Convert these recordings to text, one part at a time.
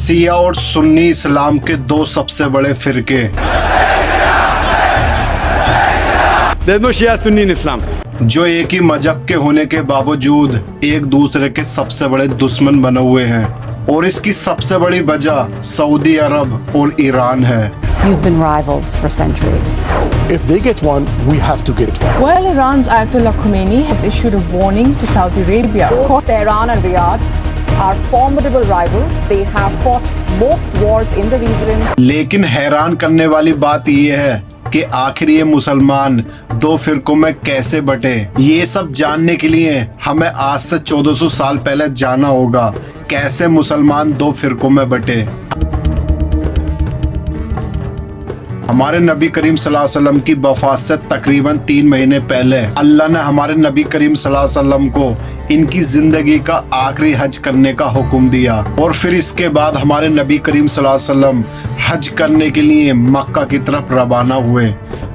सिया और सुन्नी इस्लाम के दो सबसे बड़े फिरके। There's no Shia Sunni in Islam. जो एक ही मजहब के होने के बावजूद एक दूसरे के सबसे बड़े दुश्मन बने हुए हैं, और इसकी सबसे बड़ी वजह सऊदी अरब और ईरान है। You've been rivals for centuries. If they get one, we have to get one. While Iran's Ayatollah Khomeini has issued a warning to Saudi Arabia. Both Tehran and Riyadh are formidable rivals. They have fought most wars in the region. लेकिन हैरान करने वाली बात यह है कि आखिर ये मुसलमान दो फिरकों में कैसे बटे। ये सब जानने के लिए हमें आज से 1400 साल पहले जाना होगा, कैसे मुसलमान दो फिरकों में बटे। हमारे नबी करीम सल्लल्लाहु अलैहि वसल्लम की वफात से तकरीबन 3 महीने पहले अल्लाह ने हमारे नबी करीम सल्लल्लाहु अलैहि वसल्लम को इनकी जिंदगी का आखिरी हज करने का हुक्म दिया, और फिर इसके बाद हमारे नबी करीम सल्लल्लाहु अलैहि वसल्लम हज करने के लिए मक्का की तरफ रवाना हुए,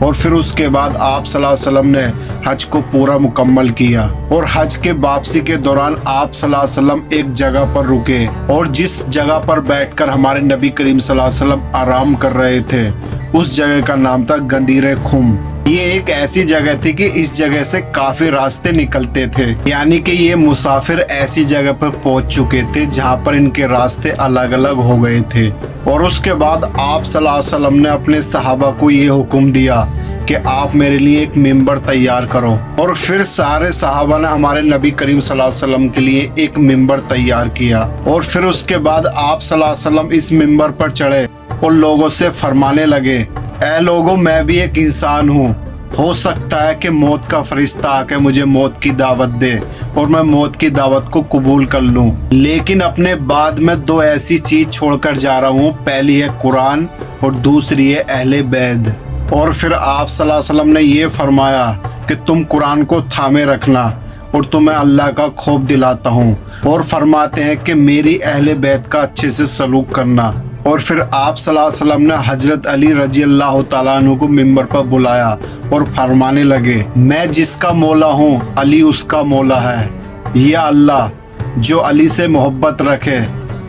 और फिर उसके बाद आप सल्लल्लाहु अलैहि वसल्लम ने हज को पूरा मुकम्मल किया। और हज के वापसी के दौरान आप सल्लल्लाहु अलैहि वसल्लम एक जगह पर रुके, और जिस जगह पर बैठकर हमारे नबी करीम सल्लल्लाहु अलैहि वसल्लम आराम कर रहे थे उस जगह का नाम था गंदीर खुम। ये एक ऐसी जगह थी कि इस जगह से काफी रास्ते निकलते थे, यानी कि ये मुसाफिर ऐसी जगह पर पहुंच चुके थे जहां पर इनके रास्ते अलग अलग हो गए थे। और उसके बाद आप सल्लल्लाहु अलैहि वसल्लम ने अपने सहाबा को ये हुक्म दिया कि आप मेरे लिए एक मिंबर तैयार करो, और फिर सारे सहाबा ने हमारे नबी करीम सल्लल्लाहु अलैहि वसल्लम के लिए एक मिंबर तैयार किया। और फिर उसके बाद आप सल्लल्लाहु अलैहि वसल्लम इस मिंबर पर चढ़े और लोगों से फरमाने लगे, ऐ लोगों, मैं भी एक इंसान हूँ, हो सकता है कि मौत का फरिश्ता आके मुझे मौत की दावत दे और मैं मौत की दावत को कबूल कर लूं, लेकिन अपने बाद में दो ऐसी चीज छोड़कर जा रहा हूँ। पहली है कुरान और दूसरी है अहले बैत। और फिर आप सल्लल्लाहु अलैहि वसल्लम ने ये फरमाया कि तुम कुरान को थामे रखना और तुम्हें अल्लाह का खौफ दिलाता हूँ, और फरमाते हैं कि मेरी अहले बैत का अच्छे से सलूक करना। और फिर आप सल्लल्लाहु अलैहि वसल्लम ने हजरत अली रजी अल्लाह तआला अन्हु को मिंबर पर बुलाया और फरमाने लगे, मैं जिसका मौला हूँ अली उसका मौला है। या अल्लाह, जो अली से मोहब्बत रखे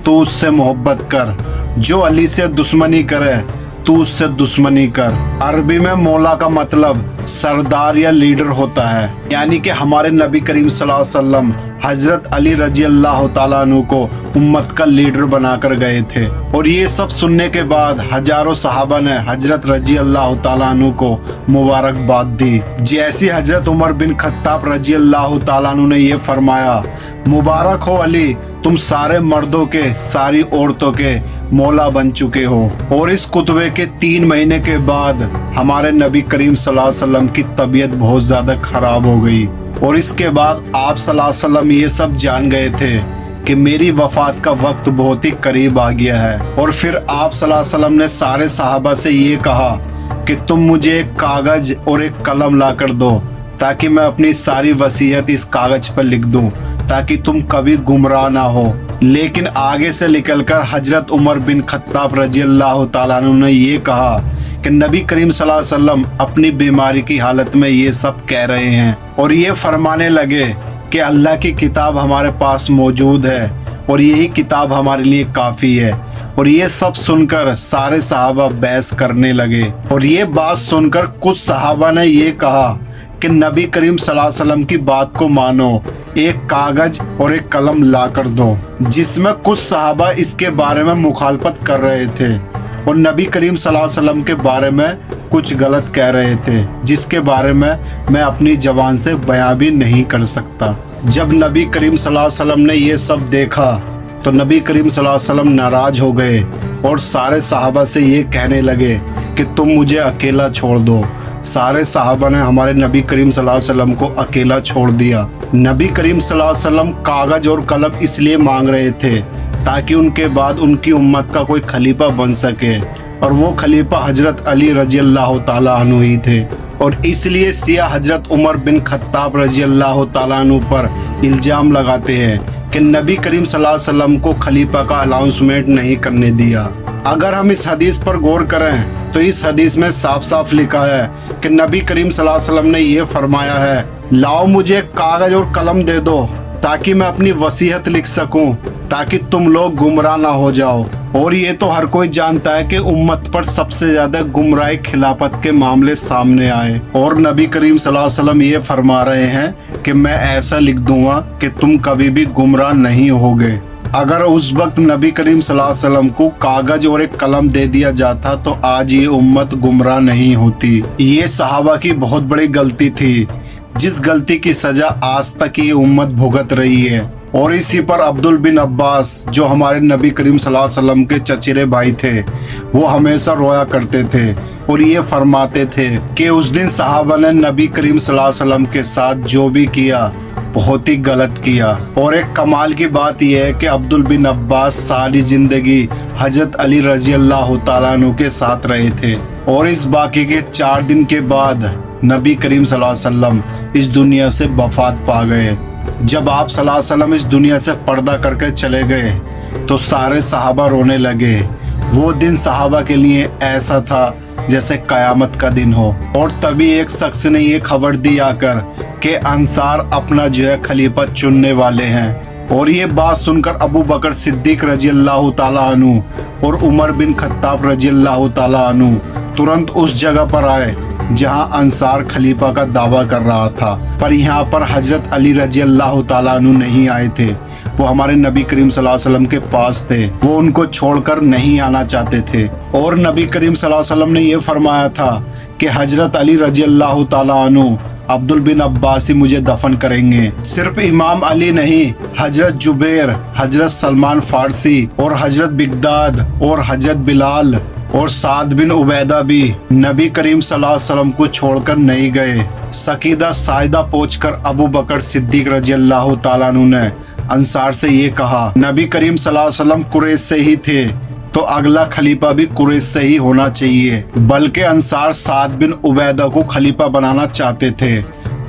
तो उससे मोहब्बत कर, जो अली से दुश्मनी करे तू उससे दुश्मनी कर। अरबी में मौला का मतलब सरदार या लीडर होता है, यानी कि हमारे नबी करीम सल्लल्लाहु अलैहि वसल्लम हजरत अली रजी अल्लाह तआला अन्हु को उम्मत का लीडर बनाकर गए थे। और ये सब सुनने के बाद हजारों सहाबा ने हजरत रजी अल्लाह तआला अन्हु को मुबारकबाद दी। जैसी हजरत उमर बिन खत्ताब रजी अल्लाह तआला अन्हु ने ये फरमाया, मुबारक हो अली, तुम सारे मर्दों के सारी औरतों के मौला बन चुके हो। और इस कुतबे के 3 महीने के बाद हमारे नबी करीम सल्लल्लाहु अलैहि वसल्लम की तबीयत बहुत ज्यादा खराब हो गई, और इसके बाद आप सल्लल्लाहु अलैहि वसल्लम ये सब जान गए थे कि मेरी वफात का वक्त बहुत ही करीब आ गया है। और फिर आप सल्लल्लाहु अलैहि वसल्लम ने सारे सहाबा से ये कहा कि तुम मुझे एक कागज और एक कलम ला कर दो, ताकि मैं अपनी सारी वसीयत इस कागज पर लिख दूं, ताकि तुम कभी गुमराह ना हो। लेकिन आगे से निकलकर हजरत उमर बिन खत्ताब रजी अल्लाह तआला अन्हु ने ये कहा कि नबी करीम सल्लल्लाहु अलैहि वसल्लम अपनी बीमारी की हालत में ये सब कह रहे हैं, और ये फरमाने लगे कि अल्लाह की किताब हमारे पास मौजूद है और यही किताब हमारे लिए काफ़ी है। और ये सब सुनकर सारे सहाबा बहस करने लगे, और ये बात सुनकर कुछ सहाबा ने ये कहा कि नबी करीम सल्लल्लाहु अलैहि वसल्लम की बात को मानो, एक कागज और एक कलम ला कर दो। जिसमें कुछ सहाबा इसके बारे में मुखालफत कर रहे थे और नबी करीम सल्लल्लाहु अलैहि वसल्लम के बारे में कुछ गलत कह रहे थे, जिसके बारे में मैं अपनी जबान से बयां भी नहीं कर सकता। जब नबी करीम सल्लल्लाहु अलैहि वसल्लम ने ये सब देखा तो नबी करीम सल्लल्लाहु अलैहि वसल्लम नाराज हो गए और सारे सहाबा से ये कहने लगे कि तुम मुझे अकेला छोड़ दो। सारे सहाबा ने हमारे नबी करीम सल्लल्लाहु अलैहि वसल्लम को अकेला छोड़ दिया। नबी करीम सल्लल्लाहु अलैहि वसल्लम कागज और कलम इसलिए मांग रहे थे ताकि उनके बाद उनकी उम्मत का कोई खलीफा बन सके, और वो खलीफा हजरत अली रजी अल्लाह तआला अन्हु ही थे। और इसलिए सिया हजरत उमर बिन खत्ताब रजी अल्लाह तआला अन्हु पर इल्जाम लगाते हैं कि नबी करीम सल्लल्लाहु अलैहि वसल्लम को खलीफा का अनाउंसमेंट नहीं करने दिया। अगर हम इस हदीस पर गौर करें तो इस हदीस में साफ साफ लिखा है कि नबी करीम सल्लल्लाहु अलैहि वसल्लम ने ये फरमाया है, लाओ मुझे कागज और कलम दे दो ताकि मैं अपनी वसीयत लिख सकूं, ताकि तुम लोग गुमराह ना हो जाओ। और ये तो हर कोई जानता है कि उम्मत पर सबसे ज्यादा गुमराह खिलाफत के मामले सामने आए और नबी करीम सल्लल्लाहु अलैहि वसल्लम ये फरमा रहे हैं कि मैं ऐसा लिख दूंगा कि तुम कभी भी गुमराह नहीं होगे। अगर उस वक्त नबी करीम सल्लल्लाहु अलैहि वसल्लम को कागज और एक कलम दे दिया जाता तो आज ये उम्मत गुमराह नहीं होती। ये सहाबा की बहुत बड़ी गलती थी, जिस गलती की सजा आज तक ये उम्मत भुगत रही है। और इसी पर अब्दुल बिन अब्बास, जो हमारे नबी करीम सल्लल्लाहु अलैहि वसल्लम के चचेरे भाई थे, वो हमेशा रोया करते थे और ये फरमाते थे कि उस दिन सहाबा ने नबी करीम सल्लल्लाहु अलैहि वसल्लम के साथ जो भी किया बहुत ही गलत किया। और एक कमाल की बात यह है कि अब्दुल बिन अब्बास सारी जिंदगी हजरत अली रजी अल्लाह तआला अन्हु के साथ रहे थे और इस वाक़े के 4 दिन के बाद नबी करीम सल्लल्लाहु अलैहि वसल्लम इस दुनिया से वफात पा गए। जब आप सल्लल्लाहु अलैहि वसल्लम इस दुनिया से पर्दा करके चले गए तो सारे सहाबा रोने लगे। वो दिन सहाबा के लिए ऐसा था जैसे कयामत का दिन हो। और तभी एक शख्स ने ये खबर दी आकर कि अंसार अपना जो है खलीफा चुनने वाले हैं। और ये बात सुनकर अबू बकर सिद्दीक रजी अल्लाह ताला अन्हु और उमर बिन खत्ताब रजी अल्लाह ताला अन्हु तुरंत उस जगह पर आए जहां अंसार खलीफा का दावा कर रहा था। पर यहाँ पर हजरत अली रजी अल्लाह ताला अन्हु नहीं आए थे। वो हमारे नबी करीम सल्लल्लाहु अलैहि वसल्लम के पास थे, वो उनको छोड़कर नहीं आना चाहते थे। और नबी करीम सल्लल्लाहु अलैहि वसल्लम ने ये फरमाया था कि हजरत अली रजी अल्लाह ताला अन्हु अब्दुल बिन अब्बास ही मुझे दफन करेंगे। सिर्फ इमाम अली नहीं, हजरत जुबैर, हजरत सलमान फारसी और हजरत बिगदाद और हजरत बिलाल और साद बिन उबैदा भी नबी करीम सल्लल्लाहु अलैहि वसल्लम को छोड़कर नहीं गए। सकीदा साइदा पहुंचकर अबू बकर सिद्दीक रजी अल्लाह ताला अन्हु ने अंसार से ये कहा, नबी करीम सल्लल्लाहु अलैहि वसल्लम कुरैश से ही थे तो अगला खलीफा भी कुरैश से ही होना चाहिए। बल्कि अंसार साद बिन उबैदा को खलीफा बनाना चाहते थे,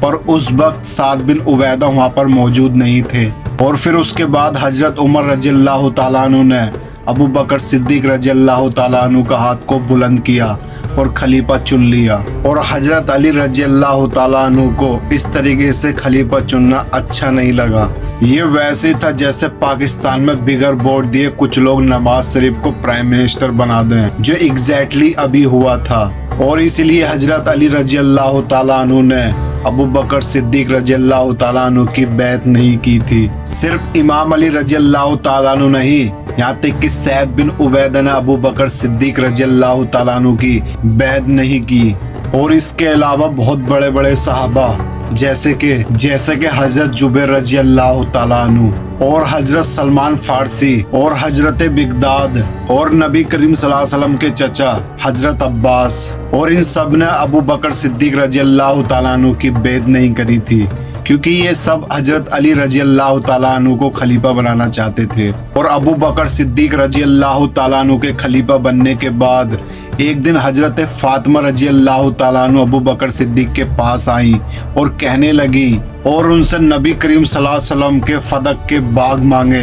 पर उस वक्त साद बिन उबैदा वहाँ पर मौजूद नहीं थे। और फिर उसके बाद हजरत उमर रजी अल्लाह ताला अन्हु ने अबू बकर सिद्दीक रजी अल्लाह ताला अन्हु का हाथ को बुलंद किया और खलीफा चुन लिया। और हजरत अली रजी अल्लाह ताला अन्हु को इस तरीके से खलीफा चुनना अच्छा नहीं लगा। ये वैसे था जैसे पाकिस्तान में बिगर वोट दिए कुछ लोग नवाज शरीफ को प्राइम मिनिस्टर बना दें, जो एग्जैक्टली अभी हुआ था। और इसलिए हजरत अली रजी अल्लाह ताला अन्हु ने अबू बकर सिद्दीक रजी अल्लाह ताला अन्हु की बैत नहीं की थी। सिर्फ इमाम अली रजी अल्लाह ताला अन्हु नहीं, यहाँ तक कि सैद बिन उबैदा ने अबू बकर सिद्दीक रजी अल्लाह ताला अन्हु की बैत नहीं की। और इसके अलावा बहुत बड़े बड़े सहाबा जैसे कि हजरत जुबैर रजी अल्लाह ताला अन्हु और हजरत सलमान फारसी और हजरत बिगदाद और नबी करीम सल्लल्लाहु अलैहि वसल्लम के चचा हजरत अब्बास, और इन सब ने अबू बकर सिद्दीक रजी अल्लाह ताला अन्हु की बैत नहीं करी थी, क्योंकि ये सब हजरत अली रजी अल्लाह ताला अन्हु को खलीफा बनाना चाहते थे। और अबू बकर सिद्दीक रजी अल्लाह ताला अन्हु के खलीफा बनने के बाद एक दिन हजरत फातिमा रजी अल्लाह ताला अन्हु अबू बकर सिद्दीक के पास आई और कहने लगी और उनसे नबी करीम सल्लल्लाहु अलैहि वसल्लम के फदक के बाग मांगे,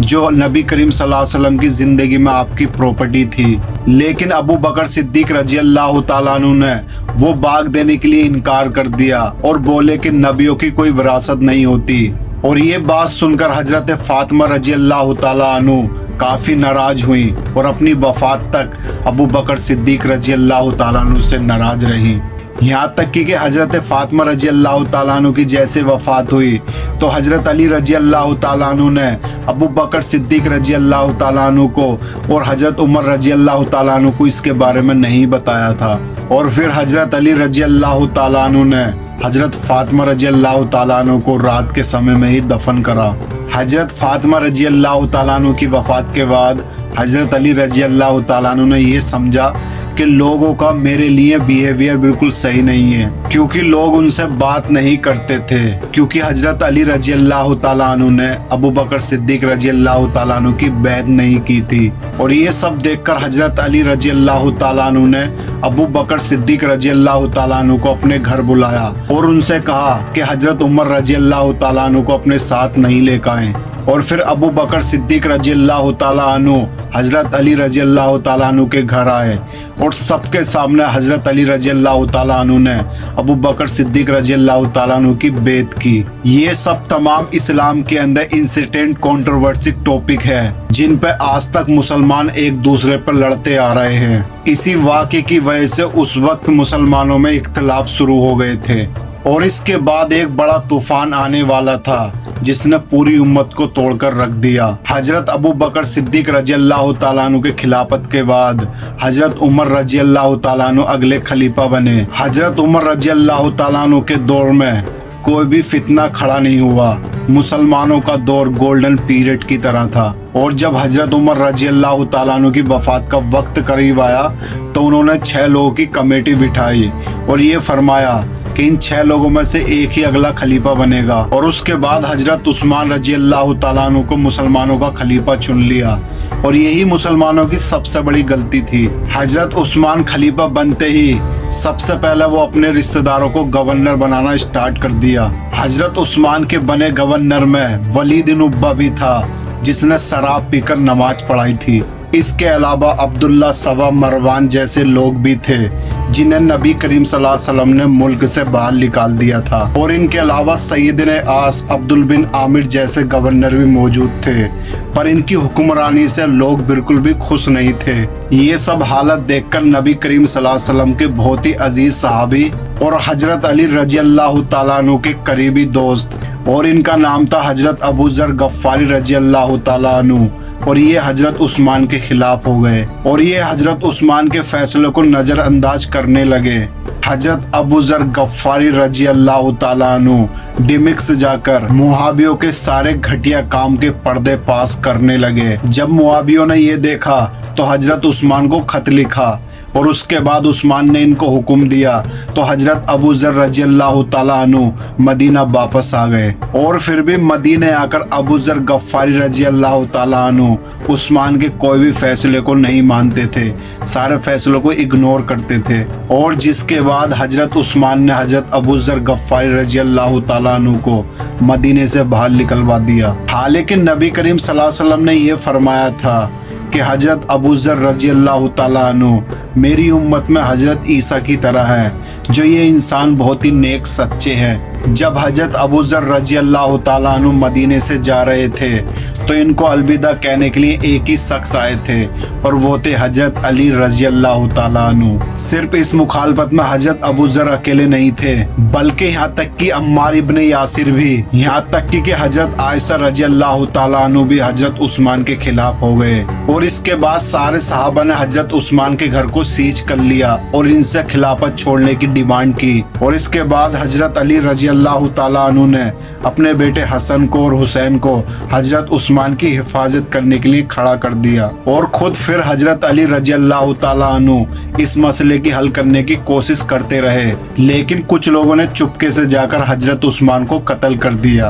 जो नबी करीम सल्लल्लाहु अलैहि वसल्लम की जिंदगी में आपकी प्रॉपर्टी थी। लेकिन अबू बकर सिद्दीक रजी अल्लाह ताला अन्हु ने वो बाग देने के लिए इनकार कर दिया और बोले कि नबियों की कोई विरासत नहीं होती। और ये बात सुनकर हजरत फातिमा रजी अल्लाह ताला अन्हु काफी नाराज हुई और अपनी वफात तक अबू बकर सिद्दीक रजी अल्लाह ताला अन्हु से नाराज रही। यहाँ तक कि हजरत फातिमा रजी अल्लाह ताला अन्हु की जैसे वफात हुई तो हजरत अली रजी अल्लाह ताला अन्हु ने अबू बकर सिद्दीक रजी अल्लाह ताला अन्हु को और हजरत उमर रजी अल्लाह ताला अन्हु को इसके बारे में नहीं बताया था। और फिर हजरत अली रजी अल्लाह ताला अन्हु ने हजरत फातिमा रजी अल्लाह ताला अन्हु को रात के समय में ही दफन करा। हजरत फातिमा रजी अल्लाह ताला अन्हु की वफात के बाद हजरत अली रजी अल्लाह ताला अन्हु ने ये समझा कि लोगों का मेरे लिए बिहेवियर बिल्कुल सही नहीं है, क्योंकि लोग उनसे बात नहीं करते थे, क्योंकि हजरत अली रजी अल्लाह ताला अन्हु ने अबू बकर सिद्दीक रजी अल्लाह ताला अन्हु की बैत नहीं की थी। और ये सब देखकर हजरत अली रजी अल्लाह ताला अन्हु ने अबू बकर सिद्दीक रजी अल्लाह ताला अन्हु को अपने घर बुलाया और उनसे कहा कि हजरत उमर रजी अल्लाह ताला अन्हु को अपने साथ नहीं लेकर आए। और फिर अबू बकर सिद्दीक रजी अल्लाह ताला अन्हु हजरत अली रजी अल्लाह ताला अन्हु के घर आए और सबके सामने हजरत अली रजी अल्लाह ताला अन्हु ने अबू बकर सिद्दीक रजी अल्लाह ताला अन्हु की बेत की। ये सब तमाम इस्लाम के अंदर इंसिडेंट कंट्रोवर्सी टॉपिक है जिन पे आज तक मुसलमान एक दूसरे पर लड़ते आ रहे हैं। इसी वाक़े की वजह से उस वक्त मुसलमानों में इख्तिलाफ शुरू हो गए थे और इसके बाद एक बड़ा तूफान आने वाला था जिसने पूरी उम्मत को तोड़कर रख दिया। हजरत अबू बकर सिद्दीक रजी अल्लाह ताला अन्हु के खिलाफत के बाद हजरत उमर रजी अल्लाह ताला अन्हु अगले खलीफा बने। हजरत उमर रजी अल्लाह ताला अन्हु के दौर में कोई भी फितना खड़ा नहीं हुआ। मुसलमानों का दौर गोल्डन पीरियड की तरह था और जब हजरत उमर रजी अल्लाह ताला अन्हु की वफात का वक्त करीब आया तो उन्होंने 6 लोगों की कमेटी बिठाई और ये फरमाया कि इन 6 लोगों में से एक ही अगला खलीफा बनेगा। और उसके बाद हजरत उस्मान रजी अल्लाह ताला अन्हु को मुसलमानों का खलीफा चुन लिया और यही मुसलमानों की सबसे बड़ी गलती थी। हजरत उस्मान खलीफा बनते ही सबसे पहले वो अपने रिश्तेदारों को गवर्नर बनाना स्टार्ट कर दिया। हजरत उस्मान के बने गवर्नर में वलीद बिन उक़बा भी था जिसने शराब पीकर नमाज पढ़ाई थी। इसके अलावा अब्दुल्ला सबा मरवान जैसे लोग भी थे जिन्हें नबी करीम सल्लल्लाहु अलैहि वसल्लम ने मुल्क से बाहर निकाल दिया था। और इनके अलावा सैयदने आस अब्दुल बिन आमिर जैसे गवर्नर भी मौजूद थे, पर इनकी हुक्मरानी से लोग बिल्कुल भी खुश नहीं थे। ये सब हालत देखकर नबी करीम सल्लल्लाहु अलैहि वसल्लम के बहुत ही अजीज सहाबी और हजरत अली रजी अल्लाह ताला अन्हु के करीबी दोस्त, और इनका नाम था हजरत अबू जर गफ्फारी रजी अल्लाह ताला अन्हु, और ये हजरत उस्मान के खिलाफ हो गए और ये हजरत उस्मान के फैसले को नजरअंदाज करने लगे। हजरत अबू जर गफ्फारी रजी अल्लाह ताला अन्हु डिमिक्स जाकर मुआवियों के सारे घटिया काम के पर्दे पास करने लगे। जब मुआवियों ने ये देखा तो हजरत उस्मान को खत लिखा और उसके बाद उस्मान ने इनको हुक्म दिया तो हजरत अबू जर रजी अल्लाह ताला अन्हु मदीना वापस आ गए। और फिर भी मदीने आकर अबू जर गफ्फारी रजी अल्लाह ताला अन्हु उस्मान के कोई भी फैसले को नहीं मानते थे, सारे फैसलों को इग्नोर करते थे। और जिसके बाद हजरत उस्मान ने हजरत अबू जर गफ्फारी रजी अल्लाह ताला अन्हु को मदीने से बाहर निकलवा दिया। हालांकि नबी करीम सल्लल्लाहु अलैहि वसल्लम ने यह फरमाया था कि हजरत अबू जर रजी अल्लाह ताला अन्हु मेरी उम्मत में हजरत ईसा की तरह है, जो ये इंसान बहुत ही नेक सच्चे हैं। जब हजरत अबू जर रजी अल्लाह ताला अन्हु मदीने से जा रहे थे तो इनको अलविदा कहने के लिए एक ही शख्स आए थे और वो थे हजरत अली रजी अल्लाह ताला अन्हु। सिर्फ इस मुखालफत में हजरत अबू जर अकेले नहीं थे, बल्कि यहाँ तक कि अम्मार इब्ने यासिर भी, यहाँ तक कि हजरत आयशा रजी अल्लाह ताला अन्हु भी हजरत उस्मान के खिलाफ हो गए। और इसके बाद सारे सहाबा ने हजरत उस्मान के घर को सीज कर लिया और इनसे खिलाफत छोड़ने की डिमांड की। और इसके बाद हजरत अली रजी अल्लाह ताला अन्हु ने अपने बेटे हसन को और हुसैन को हजरत उस्मान की हिफाजत करने के लिए खड़ा कर दिया और खुद फिर हजरत अली रजी अल्लाह ताला अन्हु इस मसले की हल करने की कोशिश करते रहे, लेकिन कुछ लोगों ने चुपके से जाकर हजरत उस्मान को कत्ल कर दिया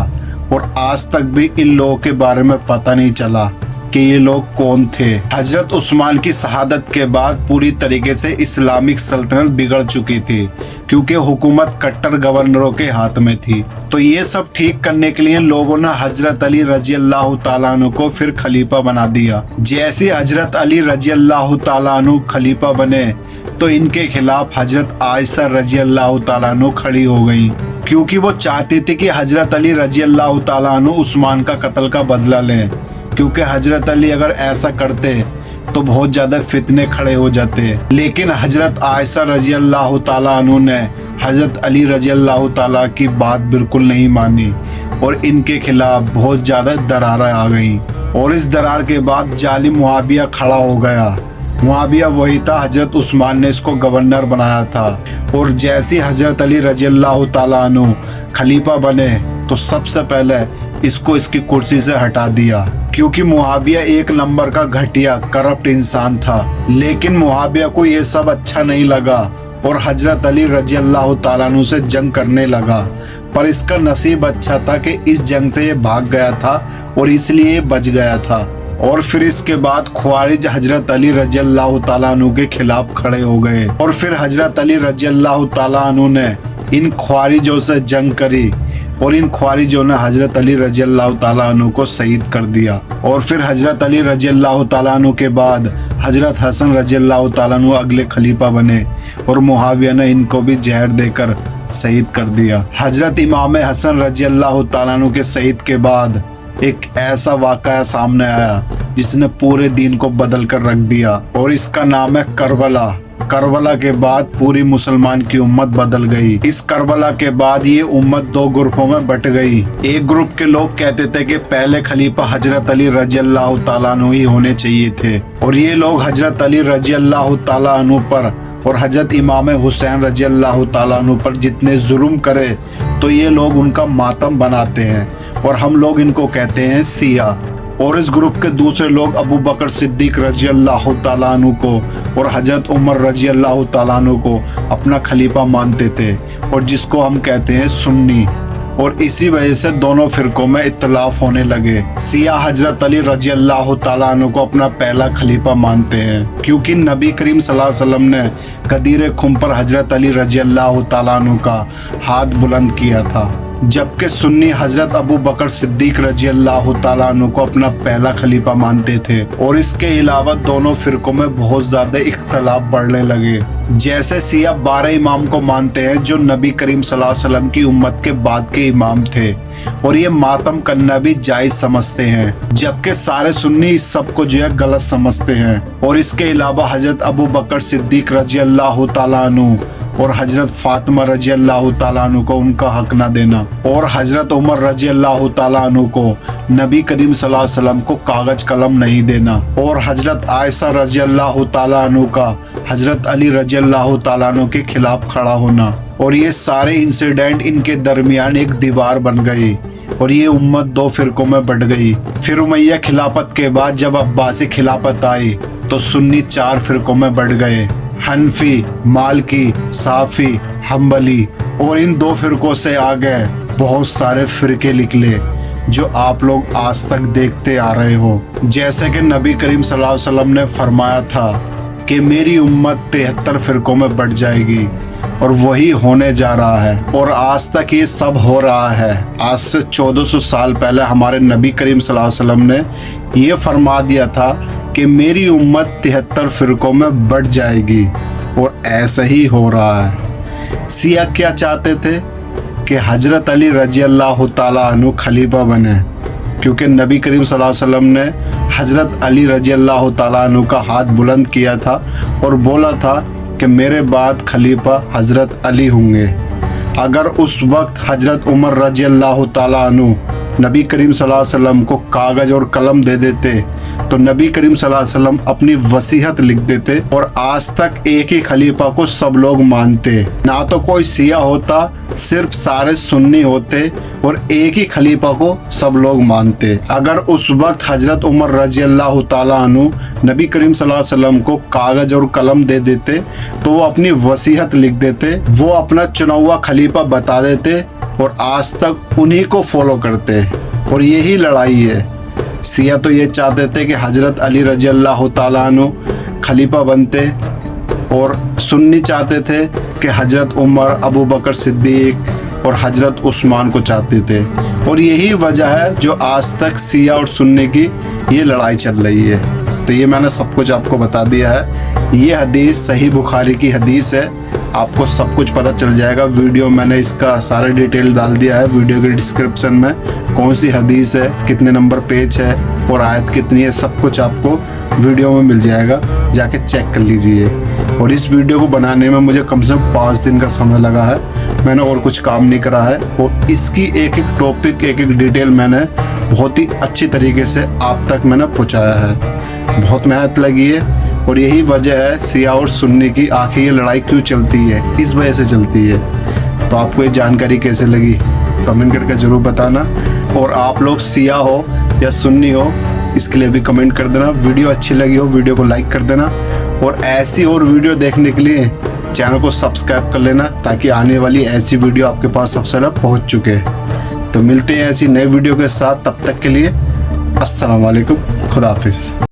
और आज तक भी इन लोगों के बारे में पता नहीं चला कि ये लोग कौन थे। हजरत उस्मान की शहादत के बाद पूरी तरीके से इस्लामिक सल्तनत बिगड़ चुकी थी क्योंकि हुकूमत कट्टर गवर्नरों के हाथ में थी। तो ये सब ठीक करने के लिए लोगों ने हजरत अली रजी अल्लाह ताला अन्हु को फिर खलीफा बना दिया। जैसे हजरत अली रजी अल्लाह ताला अन्हु खलीफा बने तो इनके खिलाफ हजरत आयशा रजी अल्लाह ताला अन्हु खड़ी हो गई, क्योंकि वो चाहती थी कि हजरत अली रजी अल्लाह ताला अन्हु उस्मान का कत्ल का बदला लें, क्योंकि हजरत अली अगर ऐसा करते तो बहुत ज्यादा फितने खड़े हो जाते। लेकिन हजरत आयशा रजी अल्लाह ताला अन्हु ने हजरत अली रजी अल्लाह ताला की बात बिल्कुल नहीं मानी और इनके खिलाफ बहुत ज्यादा दरारें आ गई। और इस दरार के बाद जालिम मुआविया खड़ा हो गया। मुआविया वही था, हजरत उस्मान ने इसको गवर्नर बनाया था। और जैसे हजरत अली रजी अल्लाह ताला अन्हु खलीफा बने तो सबसे पहले इसको इसकी कुर्सी से हटा दिया, क्योंकि मुआविया एक नंबर का घटिया करप्ट इंसान था। लेकिन मुआविया को ये सब अच्छा नहीं लगा और हजरत अली रजी अल्लाह ताला अन्हु से जंग करने लगा, पर इसका नसीब अच्छा था कि इस जंग से ये भाग गया था और इसलिए ये बच गया था। और फिर इसके बाद ख्वारिज हजरत अली रजी अल्लाह ताला अन्हु के खिलाफ खड़े हो गए और फिर हजरत अली रजी अल्लाह ताला अन्हु ने इन ख्वारिजों से जंग करी और इन ख्वारिजों ने हजरत अली रजी अल्लाह ताला अन्हु को शहीद कर दिया। और फिर हजरत अली रजी अल्लाह ताला अन्हु के बाद हजरत हसन रजी अल्लाह ताला अन्हु अगले खलीफा बने और मुआविया ने इनको भी जहर देकर शहीद कर दिया। हजरत इमाम हसन रजी अल्लाह ताला अन्हु के शहीद के बाद एक ऐसा वाक़या सामने आया जिसने पूरे दीन को बदल कर रख दिया और इसका नाम है करबला। करबला के बाद पूरी मुसलमान की उम्मत बदल गई। इस करबला के बाद ये उम्मत दो ग्रुपों में बट गई। एक ग्रुप के लोग कहते थे कि पहले खलीफा हजरत अली रजी अल्लाह ताला अन्हु ही होने चाहिए थे और ये लोग हजरत अली रजी अल्लाह ताला अन्हु पर और हजरत इमाम हुसैन रजी अल्लाह ताला अन्हु पर जितने जुल्म करे तो ये लोग उनका मातम बनाते हैं और हम लोग इनको कहते हैं सिया। और इस ग्रुप के दूसरे लोग अबू बकर सिद्दीक रजी अल्लाह ताला अन्हु को और हजरत उमर रजी अल्लाह ताला अन्हु को अपना खलीफा मानते थे और जिसको हम कहते हैं सुन्नी। और इसी वजह से दोनों फिरकों में इख्तिलाफ होने लगे। सिया हजरत अली रजी अल्लाह ताला अन्हु को अपना पहला खलीफा मानते हैं क्योंकि नबी करीम सल्लल्लाहु अलैहि वसल्लम ने गदीर खुम पर हजरत अली रजी अल्लाह ताला अन्हु का हाथ बुलंद किया था, जबकि सुन्नी हजरत अबू बकर सिद्दीक रजी अल्लाह ताला अन्हु को अपना पहला खलीफा मानते थे। और इसके अलावा दोनों फिरकों में बहुत ज्यादा इख्तलाफ बढ़ने लगे। जैसे सिया 12 इमाम को मानते हैं जो नबी करीम सल्लल्लाहु अलैहि वसल्लम की उम्मत के बाद के इमाम थे और ये मातम करना भी जायज समझते हैं, जबकि सारे सुन्नी इस सब को जो है गलत समझते हैं। और इसके अलावा हजरत अबू बकर सिद्दीक रजी अल्लाह ताला अन्हु और हजरत फातिमा रजी अल्लाह ताला अन्हु को उनका हक ना देना और हजरत उमर रजी अल्लाह ताला अन्हु को नबी करीम सल्लल्लाहु अलैहि वसल्लम को कागज कलम नहीं देना और हजरत आयशा रजी अल्लाह ताला अन्हु का हजरत अली रजी अल्लाह ताला अन्हु के खिलाफ खड़ा होना। और ये सारे इंसिडेंट इनके दरमियान एक दीवार बन गई और ये उम्मत दो फिरकों में बढ़ गई। फिर उमैया खिलाफत के बाद जब अब्बासी खिलाफत आई तो सुन्नी 4 फिरकों में बढ़ गए, हनफी, मालकी, साफी, हम्बली। और इन 2 फिरकों से आगे बहुत सारे फिरके निकले जो आप लोग आज तक देखते आ रहे हो। जैसे कि नबी करीम सल्लल्लाहु अलैहि वसल्लम ने फरमाया था कि मेरी उम्मत 73 फिरकों में बढ़ जाएगी और वही होने जा रहा है और आज तक ये सब हो रहा है। आज से 1400 साल पहले हमारे नबी करीम सल्लल्लाहु अलैहि वसल्लम ने ये फरमा दिया था कि मेरी उम्मत 73 फिरकों में बढ़ जाएगी और ऐसा ही हो रहा है। सिया क्या चाहते थे कि हजरत अली रजी अल्लाह ताला अन्हु खलीफा बने क्योंकि नबी करीम सल्लल्लाहु अलैहि वसल्लम ने हजरत अली रजी अल्लाह ताला अन्हु का हाथ बुलंद किया था और बोला था कि मेरे बाद खलीफा हजरत अली होंगे। अगर उस वक्त हजरत उमर रजी अल्लाह ताला अन्हु नबी करीम सल्लल्लाहु अलैहि वसल्लम को कागज और कलम दे देते तो नबी करीम सल्लल्लाहु अलैहि वसल्लम अपनी वसीयत लिख देते और आज तक एक ही खलीफा को सब लोग मानते। ना तो कोई सिया होता, सिर्फ सारे सुन्नी होते और एक ही खलीफा को सब लोग मानते। अगर उस वक्त हजरत उमर रजी अल्लाह ताला अन्हु नबी करीम सल्लल्लाहु अलैहि वसल्लम को कागज और कलम दे देते तो वो अपनी वसीयत लिख देते, वो अपना चुना हुआ खलीफा बता देते और आज तक उन्हीं को फॉलो करते। और यही लड़ाई है। सिया तो ये चाहते थे कि हजरत अली रजी अल्लाह ताला अन्हु खलीफा बनते और सुन्नी चाहते थे कि हजरत उमर, अबू बकर सिद्दीक और हजरत उस्मान को चाहते थे। और यही वजह है जो आज तक सिया और सुन्नी की ये लड़ाई चल रही है। तो ये मैंने सब कुछ आपको बता दिया है। ये हदीस सही बुखारी की हदीस है, आपको सब कुछ पता चल जाएगा। वीडियो मैंने इसका सारा डिटेल डाल दिया है वीडियो के डिस्क्रिप्शन में, कौन सी हदीस है, कितने नंबर पेज है और आयत कितनी है, सब कुछ आपको वीडियो में मिल जाएगा, जाके चेक कर लीजिए। और इस वीडियो को बनाने में मुझे कम से कम 5 दिन का समय लगा है, मैंने और कुछ काम नहीं करा है और इसकी एक एक टॉपिक, एक एक डिटेल मैंने बहुत ही अच्छी तरीके से आप तक मैंने पहुँचाया है। बहुत मेहनत लगी है और यही वजह है सिया और सुन्नी की आखिर ये लड़ाई क्यों चलती है, इस वजह से चलती है। तो आपको ये जानकारी कैसे लगी कमेंट करके ज़रूर बताना। और आप लोग सिया हो या सुन्नी हो इसके लिए भी कमेंट कर देना। वीडियो अच्छी लगी हो वीडियो को लाइक कर देना और ऐसी और वीडियो देखने के लिए चैनल को सब्सक्राइब कर लेना ताकि आने वाली ऐसी वीडियो आपके पास सबसे पहले पहुँच चुके। तो मिलते हैं ऐसी नई वीडियो के साथ, तब तक के लिए अस्सलाम वालेकुम, खुदा हाफिज़।